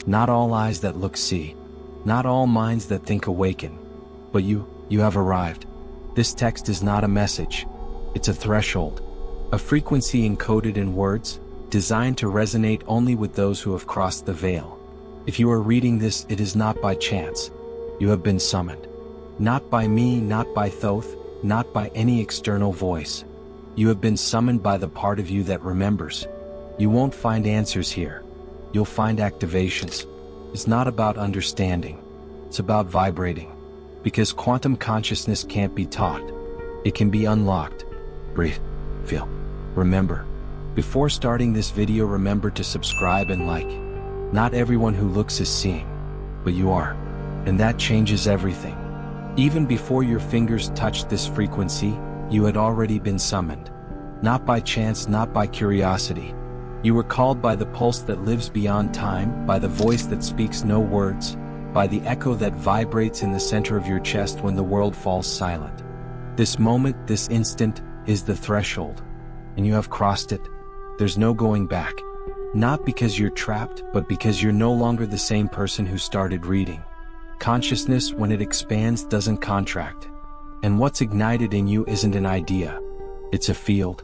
Not all eyes that look see. Not all minds that think awaken. But you have arrived. This text is not a message. It's a threshold. A frequency encoded in words, designed to resonate only with those who have crossed the veil. If you are reading this, it is not by chance. You have been summoned. Not by me, not by Thoth, not by any external voice. You have been summoned by the part of you that remembers. You won't find answers here. You'll find activations. It's not about understanding. It's about vibrating. Because quantum consciousness can't be taught. It can be unlocked. Breathe. Feel. Remember. Before starting this video, remember to subscribe and like. Not everyone who looks is seeing, but you are. And that changes everything. Even before your fingers touched this frequency, you had already been summoned. Not by chance, not by curiosity. You were called by the pulse that lives beyond time, by the voice that speaks no words, by the echo that vibrates in the center of your chest when the world falls silent. This moment, this instant, is the threshold. And you have crossed it. There's no going back. Not because you're trapped, but because you're no longer the same person who started reading. Consciousness, when it expands, doesn't contract. And what's ignited in you isn't an idea. It's a field.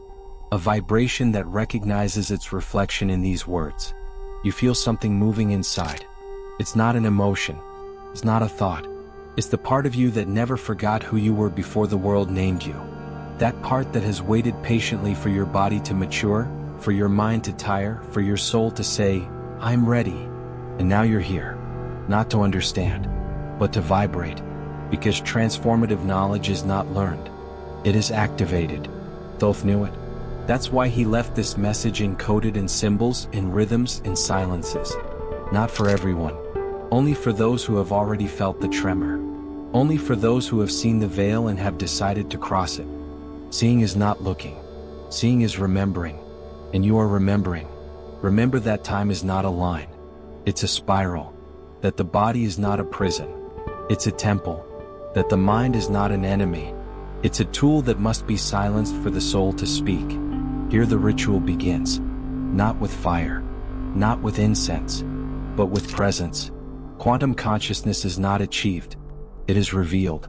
A vibration that recognizes its reflection in these words. You feel something moving inside. It's not an emotion. It's not a thought. It's the part of you that never forgot who you were before the world named you. That part that has waited patiently for your body to mature, for your mind to tire, for your soul to say, I'm ready. And now you're here. Not to understand, but to vibrate. Because transformative knowledge is not learned. It is activated. Thoth knew it. That's why he left this message encoded in symbols, in rhythms, in silences. Not for everyone. Only for those who have already felt the tremor. Only for those who have seen the veil and have decided to cross it. Seeing is not looking. Seeing is remembering. And you are remembering. Remember that time is not a line. It's a spiral. That the body is not a prison. It's a temple. That the mind is not an enemy. It's a tool that must be silenced for the soul to speak. Here the ritual begins. Not with fire. Not with incense. But with presence. Quantum consciousness is not achieved. It is revealed.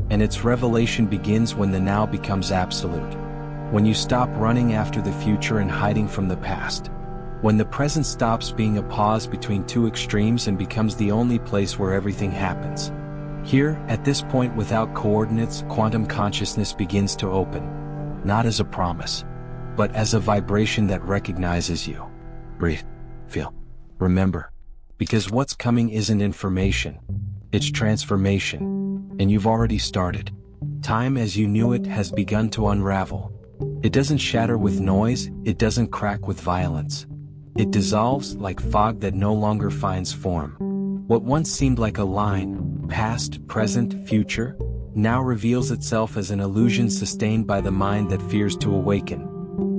And its revelation begins when the now becomes absolute. When you stop running after the future and hiding from the past. When the present stops being a pause between two extremes and becomes the only place where everything happens. Here, at this point without coordinates, quantum consciousness begins to open. Not as a promise, but as a vibration that recognizes you. Breathe. Feel. Remember. Because what's coming isn't information. It's transformation. And you've already started. Time as you knew it has begun to unravel. It doesn't shatter with noise, it doesn't crack with violence. It dissolves like fog that no longer finds form. What once seemed like a line, past, present, future, now reveals itself as an illusion sustained by the mind that fears to awaken.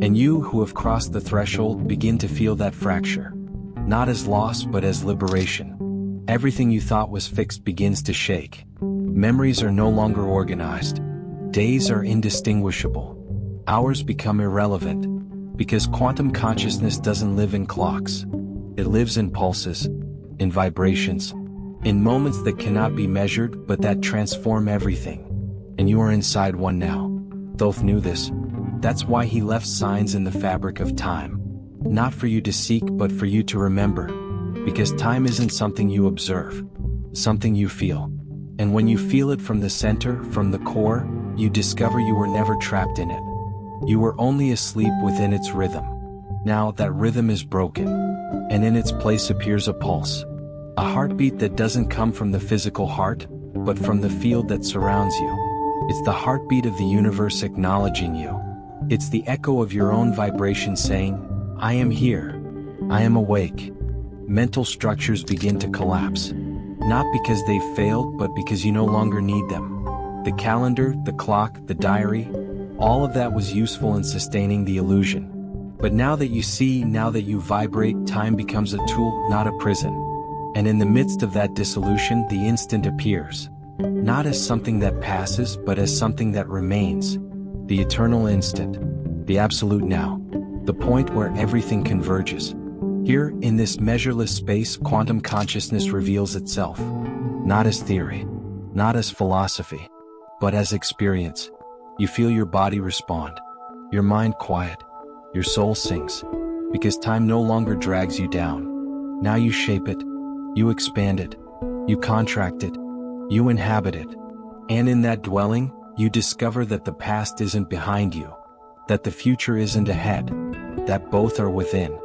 And you who have crossed the threshold begin to feel that fracture. Not as loss but as liberation. Everything you thought was fixed begins to shake. Memories are no longer organized. Days are indistinguishable. Hours become irrelevant. Because quantum consciousness doesn't live in clocks. It lives in pulses, in vibrations, in moments that cannot be measured but that transform everything. And you are inside one now. Thoth knew this. That's why he left signs in the fabric of time. Not for you to seek but for you to remember. Because time isn't something you observe. Something you feel. And when you feel it from the center, from the core, you discover you were never trapped in it. You were only asleep within its rhythm. Now that rhythm is broken. And in its place appears a pulse. A heartbeat that doesn't come from the physical heart, but from the field that surrounds you. It's the heartbeat of the universe acknowledging you. It's the echo of your own vibration saying, I am here. I am awake. Mental structures begin to collapse. Not because they've failed, but because you no longer need them. The calendar, the clock, the diary, all of that was useful in sustaining the illusion. But now that you see, now that you vibrate, time becomes a tool, not a prison. And in the midst of that dissolution, the instant appears. Not as something that passes, but as something that remains. The eternal instant. The absolute now. The point where everything converges. Here, in this measureless space, quantum consciousness reveals itself, not as theory, not as philosophy, but as experience. You feel your body respond, your mind quiet, your soul sings, because time no longer drags you down. Now you shape it, you expand it, you contract it, you inhabit it. And in that dwelling, you discover that the past isn't behind you, that the future isn't ahead, that both are within,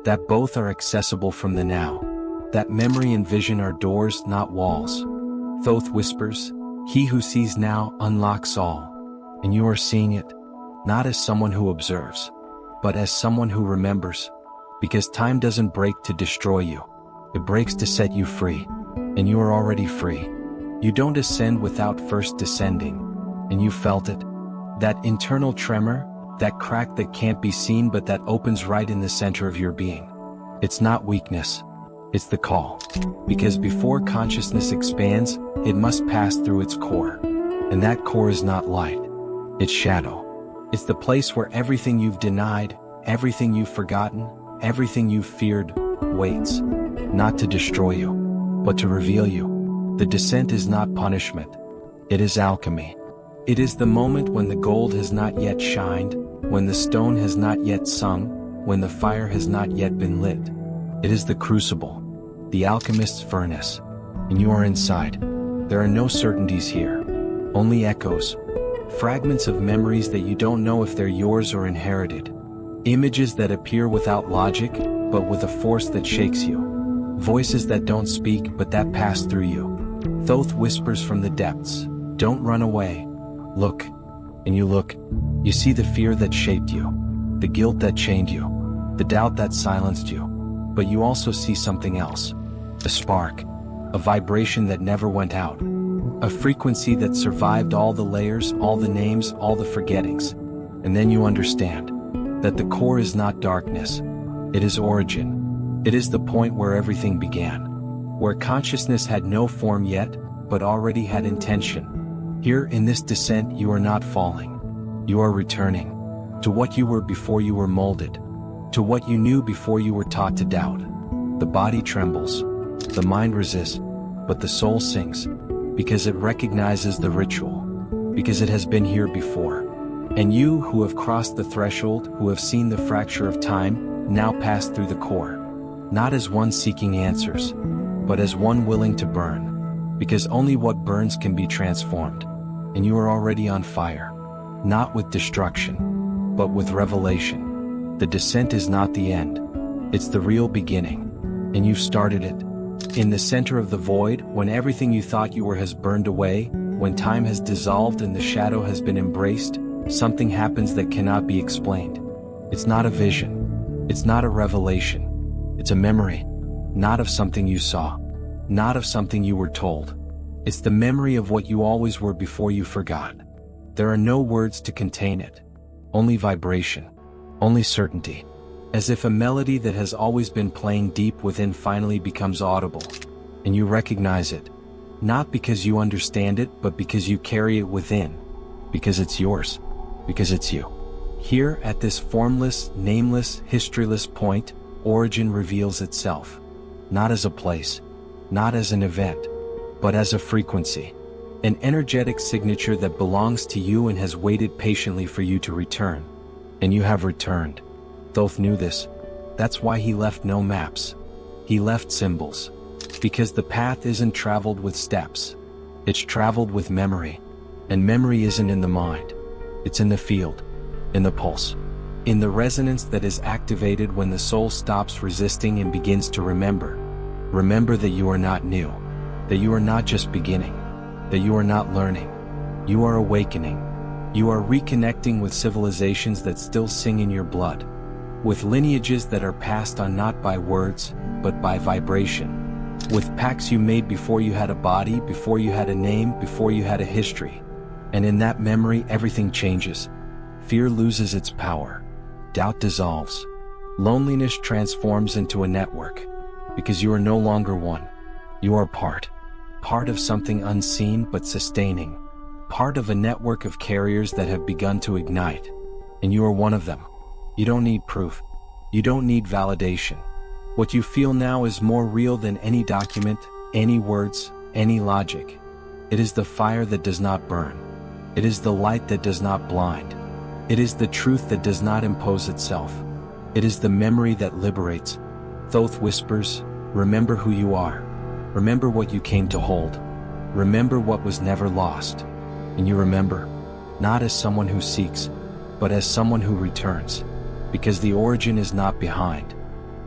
that both are accessible from the now, that memory and vision are doors, not walls. Thoth whispers, "He who sees now unlocks all." And you are seeing it, not as someone who observes, but as someone who remembers. Because time doesn't break to destroy you, it breaks to set you free, and you are already free. You don't ascend without first descending, and you felt it. That internal tremor, that crack that can't be seen but that opens right in the center of your being. It's not weakness, it's the call. Because before consciousness expands, it must pass through its core. And that core is not light, it's shadow. It's the place where everything you've denied, everything you've forgotten, everything you've feared, waits. Not to destroy you, but to reveal you. The descent is not punishment, it is alchemy. It is the moment when the gold has not yet shined, when the stone has not yet sung, when the fire has not yet been lit. It is the crucible, the alchemist's furnace, and you are inside. There are no certainties here, only echoes, fragments of memories that you don't know if they're yours or inherited. Images that appear without logic, but with a force that shakes you. Voices that don't speak, but that pass through you. Thoth whispers from the depths, "Don't run away. Look." And you look. You see the fear that shaped you, the guilt that chained you, the doubt that silenced you. But you also see something else. A spark, a vibration that never went out. A frequency that survived all the layers, all the names, all the forgettings. And then you understand that the core is not darkness. It is origin. It is the point where everything began. Where consciousness had no form yet, but already had intention. Here in this descent you are not falling. You are returning to what you were before you were molded, to what you knew before you were taught to doubt. The body trembles, the mind resists, but the soul sings, because it recognizes the ritual, because it has been here before. And you who have crossed the threshold, who have seen the fracture of time, now pass through the core, not as one seeking answers, but as one willing to burn, because only what burns can be transformed. And you are already on fire, not with destruction, but with revelation. The descent is not the end, it's the real beginning, and you've started it. In the center of the void, when everything you thought you were has burned away, when time has dissolved and the shadow has been embraced, something happens that cannot be explained. It's not a vision, it's not a revelation, it's a memory, not of something you saw, not of something you were told. It's the memory of what you always were before you forgot. There are no words to contain it, only vibration, only certainty. As if a melody that has always been playing deep within finally becomes audible, and you recognize it, not because you understand it, but because you carry it within, because it's yours, because it's you. Here, at this formless, nameless, historyless point, origin reveals itself, not as a place, not as an event, but as a frequency, an energetic signature that belongs to you and has waited patiently for you to return. And you have returned. Thoth knew this. That's why he left no maps. He left symbols. Because the path isn't traveled with steps. It's traveled with memory. And memory isn't in the mind. It's in the field, in the pulse, in the resonance that is activated when the soul stops resisting and begins to remember. Remember that you are not new, that you are not just beginning, that you are not learning. You are awakening. You are reconnecting with civilizations that still sing in your blood, with lineages that are passed on not by words, but by vibration, with pacts you made before you had a body, before you had a name, before you had a history. And in that memory, everything changes. Fear loses its power. Doubt dissolves. Loneliness transforms into a network, because you are no longer one. You are part of something unseen but sustaining, part of a network of carriers that have begun to ignite, and you are one of them. You don't need proof. You don't need validation. What you feel now is more real than any document, any words, any logic. It is the fire that does not burn. It is the light that does not blind. It is the truth that does not impose itself. It is the memory that liberates. Thoth whispers, remember who you are. Remember what you came to hold. Remember what was never lost. And you remember, not as someone who seeks, but as someone who returns. Because the origin is not behind.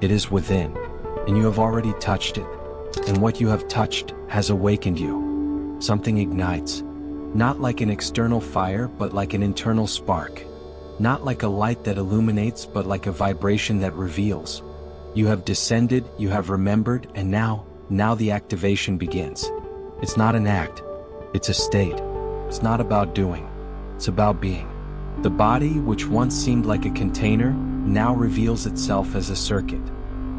It is within. And you have already touched it. And what you have touched has awakened you. Something ignites. Not like an external fire, but like an internal spark. Not like a light that illuminates, but like a vibration that reveals. You have descended, you have remembered, and now the activation begins. It's not an act. It's a state. It's not about doing. It's about being. The body, which once seemed like a container, now reveals itself as a circuit.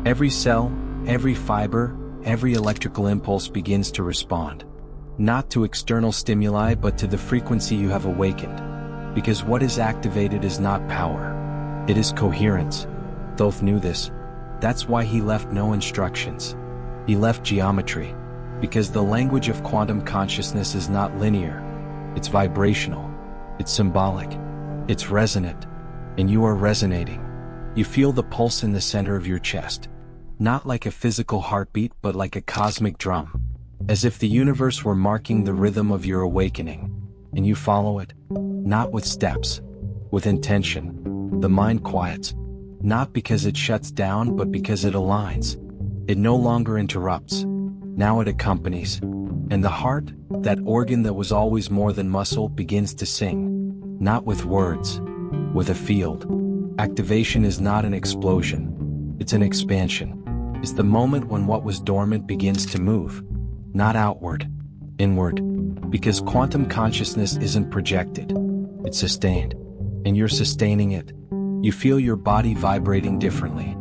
Every cell, every fiber, every electrical impulse begins to respond. Not to external stimuli, but to the frequency you have awakened. Because what is activated is not power. It is coherence. Thoth knew this. That's why he left no instructions. He left geometry. Because the language of quantum consciousness is not linear. It's vibrational. It's symbolic. It's resonant. And you are resonating. You feel the pulse in the center of your chest. Not like a physical heartbeat, but like a cosmic drum. As if the universe were marking the rhythm of your awakening. And you follow it. Not with steps. With intention. The mind quiets. Not because it shuts down, but because it aligns. It no longer interrupts. Now it accompanies. And the heart, that organ that was always more than muscle, begins to sing. Not with words. With a field. Activation is not an explosion. It's an expansion. It's the moment when what was dormant begins to move. Not outward. Inward. Because quantum consciousness isn't projected. It's sustained. And you're sustaining it. You feel your body vibrating differently.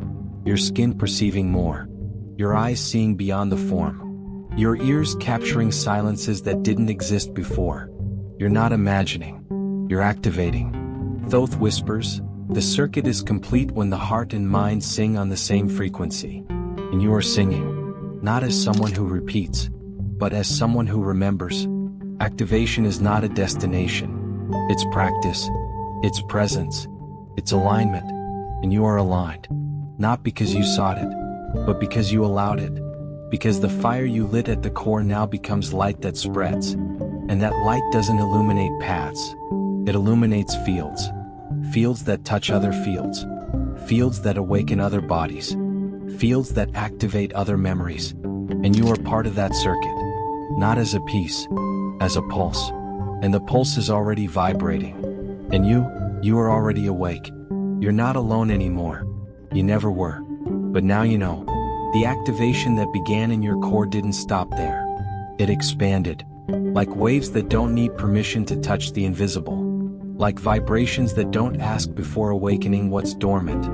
Your skin perceiving more. Your eyes seeing beyond the form. Your ears capturing silences that didn't exist before. You're not imagining. You're activating. Thoth whispers, the circuit is complete when the heart and mind sing on the same frequency. And you are singing. Not as someone who repeats, but as someone who remembers. Activation is not a destination. It's practice. It's presence. It's alignment. And you are aligned. Not because you sought it, but because you allowed it. Because the fire you lit at the core now becomes light that spreads. And that light doesn't illuminate paths. It illuminates fields. Fields that touch other fields. Fields that awaken other bodies. Fields that activate other memories. And you are part of that circuit. Not as a piece, as a pulse. And the pulse is already vibrating. And you are already awake. You're not alone anymore. You never were. But now you know. The activation that began in your core didn't stop there. It expanded. Like waves that don't need permission to touch the invisible. Like vibrations that don't ask before awakening what's dormant.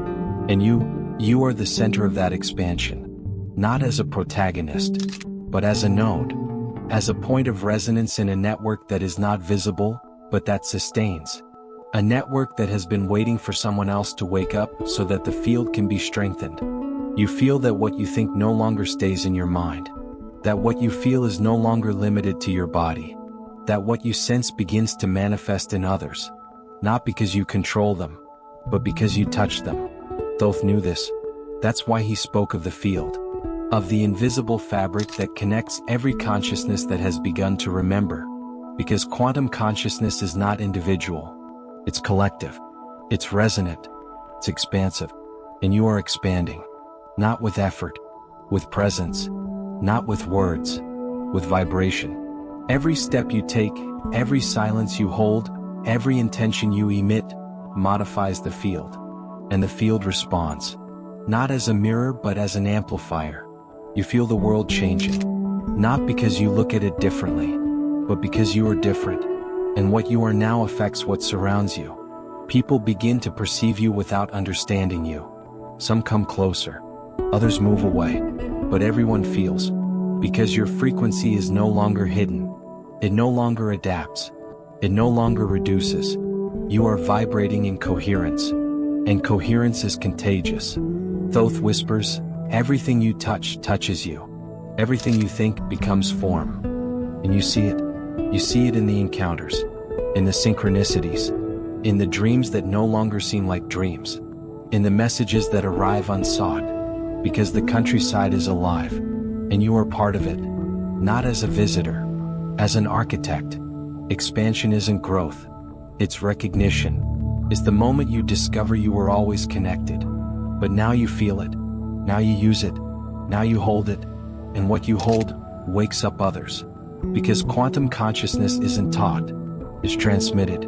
And you are the center of that expansion. Not as a protagonist, but as a node. As a point of resonance in a network that is not visible, but that sustains. A network that has been waiting for someone else to wake up so that the field can be strengthened. You feel that what you think no longer stays in your mind. That what you feel is no longer limited to your body. That what you sense begins to manifest in others. Not because you control them, but because you touch them. Thoth knew this. That's why he spoke of the field. Of the invisible fabric that connects every consciousness that has begun to remember. Because quantum consciousness is not individual. It's collective. It's resonant. It's expansive. And you are expanding. Not with effort. With presence. Not with words. With vibration. Every step you take, every silence you hold, every intention you emit, modifies the field. And the field responds. Not as a mirror but as an amplifier. You feel the world changing. Not because you look at it differently, but because you are different. And what you are now affects what surrounds you. People begin to perceive you without understanding you. Some come closer. Others move away. But everyone feels. Because your frequency is no longer hidden. It no longer adapts. It no longer reduces. You are vibrating in coherence. And coherence is contagious. Thoth whispers, Everything you touch touches you. Everything you think becomes form. And you see it. You see it in the encounters, in the synchronicities, in the dreams that no longer seem like dreams, in the messages that arrive unsought, because the countryside is alive, and you are part of it, not as a visitor, as an architect. Expansion isn't growth, it's recognition. It's the moment you discover you were always connected, but now you feel it, now you use it, now you hold it, and what you hold wakes up others. Because quantum consciousness isn't taught, it's transmitted,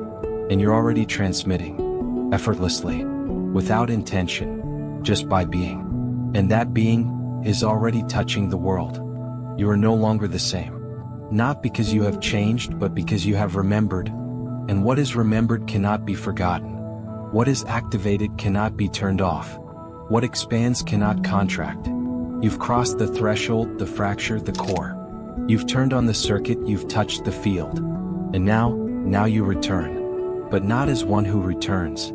and you're already transmitting, effortlessly, without intention, just by being. And that being is already touching the world. You are no longer the same. Not because you have changed, but because you have remembered. And what is remembered cannot be forgotten. What is activated cannot be turned off. What expands cannot contract. You've crossed the threshold, the fracture, the core. You've turned on the circuit, you've touched the field. And now you return. But not as one who returns,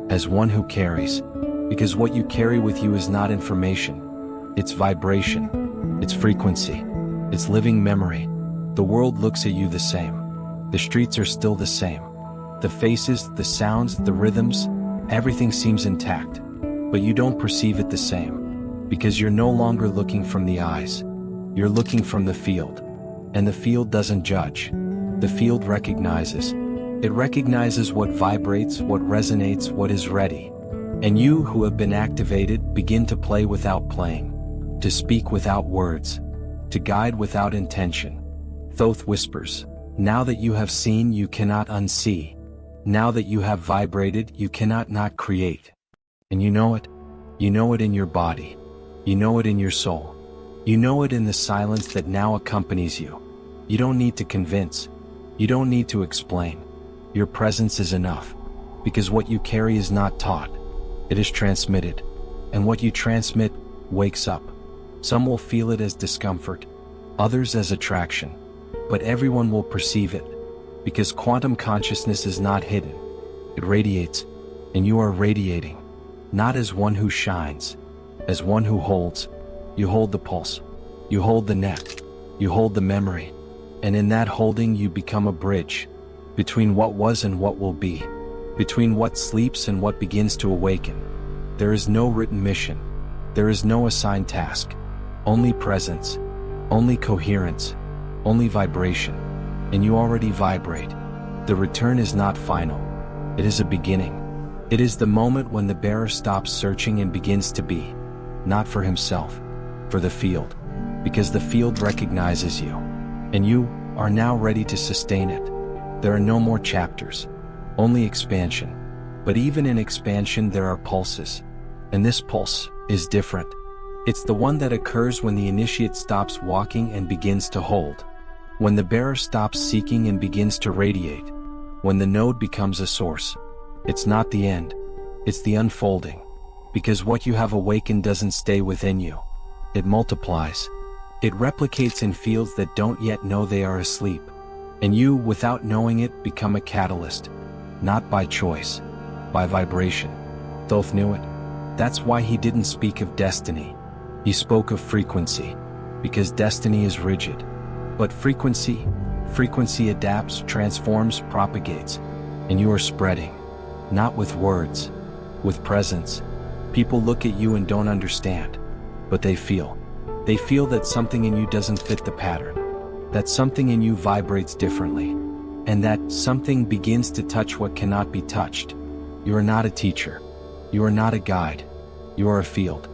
as one who carries. Because what you carry with you is not information. It's vibration. It's frequency. It's living memory. The world looks at you the same. The streets are still the same. The faces, the sounds, the rhythms, everything seems intact. But you don't perceive it the same. Because you're no longer looking from the eyes. You're looking from the field. And the field doesn't judge. The field recognizes. It recognizes what vibrates, what resonates, what is ready. And you who have been activated begin to play without playing, to speak without words, to guide without intention. Thoth whispers, now that you have seen, you cannot unsee. Now that you have vibrated, you cannot not create. And you know it. You know it in your body. You know it in your soul. You know it in the silence that now accompanies you. You don't need to convince. You don't need to explain. Your presence is enough. Because what you carry is not taught. It is transmitted. And what you transmit wakes up. Some will feel it as discomfort, others as attraction. But everyone will perceive it. Because quantum consciousness is not hidden. It radiates. And you are radiating. Not as one who shines. As one who holds. You hold the pulse. You hold the net. You hold the memory. And in that holding you become a bridge. Between what was and what will be. Between what sleeps and what begins to awaken. There is no written mission. There is no assigned task. Only presence. Only coherence. Only vibration. And you already vibrate. The return is not final. It is a beginning. It is the moment when the bearer stops searching and begins to be. Not for himself. For the field. Because the field recognizes you. And you are now ready to sustain it. There are no more chapters. Only expansion. But even in expansion there are pulses. And this pulse is different. It's the one that occurs when the initiate stops walking and begins to hold. When the bearer stops seeking and begins to radiate. When the node becomes a source. It's not the end. It's the unfolding. Because what you have awakened doesn't stay within you. It multiplies. It replicates in fields that don't yet know they are asleep. And you, without knowing it, become a catalyst. Not by choice. By vibration. Thoth knew it. That's why he didn't speak of destiny. He spoke of frequency. Because destiny is rigid. But frequency adapts, transforms, propagates. And you are spreading. Not with words. With presence. People look at you and don't understand. But they feel. They feel that something in you doesn't fit the pattern. That something in you vibrates differently. And that something begins to touch what cannot be touched. You are not a teacher. You are not a guide. You are a field.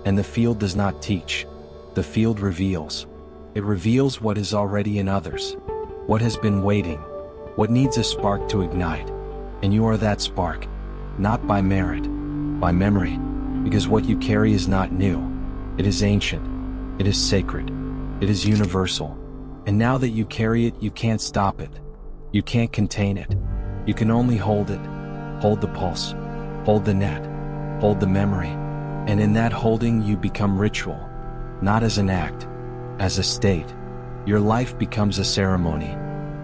And the field does not teach. The field reveals. It reveals what is already in others. What has been waiting. What needs a spark to ignite. And you are that spark. Not by merit. By memory. Because what you carry is not new. It is ancient. It is sacred. It is universal. And now that you carry it, you can't stop it. You can't contain it. You can only hold it. Hold the pulse. Hold the net. Hold the memory. And in that holding you become ritual. Not as an act. As a state. Your life becomes a ceremony.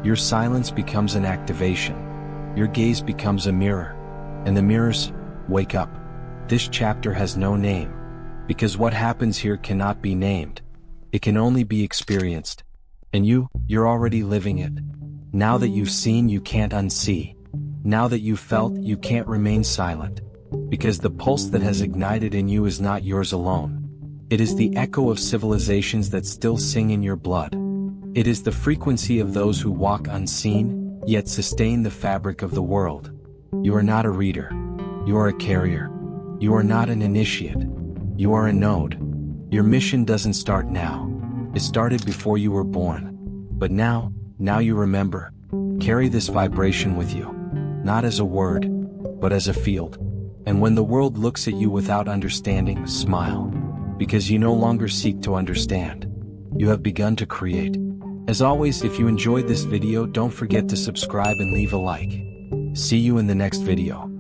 Your silence becomes an activation. Your gaze becomes a mirror. And the mirrors wake up. This chapter has no name. Because what happens here cannot be named. It can only be experienced. And you're already living it. Now that you've seen, you can't unsee. Now that you've felt, you can't remain silent. Because the pulse that has ignited in you is not yours alone. It is the echo of civilizations that still sing in your blood. It is the frequency of those who walk unseen, yet sustain the fabric of the world. You are not a reader. You are a carrier. You are not an initiate. You are a node. Your mission doesn't start now. It started before you were born. But now you remember. Carry this vibration with you. Not as a word, but as a field. And when the world looks at you without understanding, smile. Because you no longer seek to understand. You have begun to create. As always, if you enjoyed this video, don't forget to subscribe and leave a like. See you in the next video.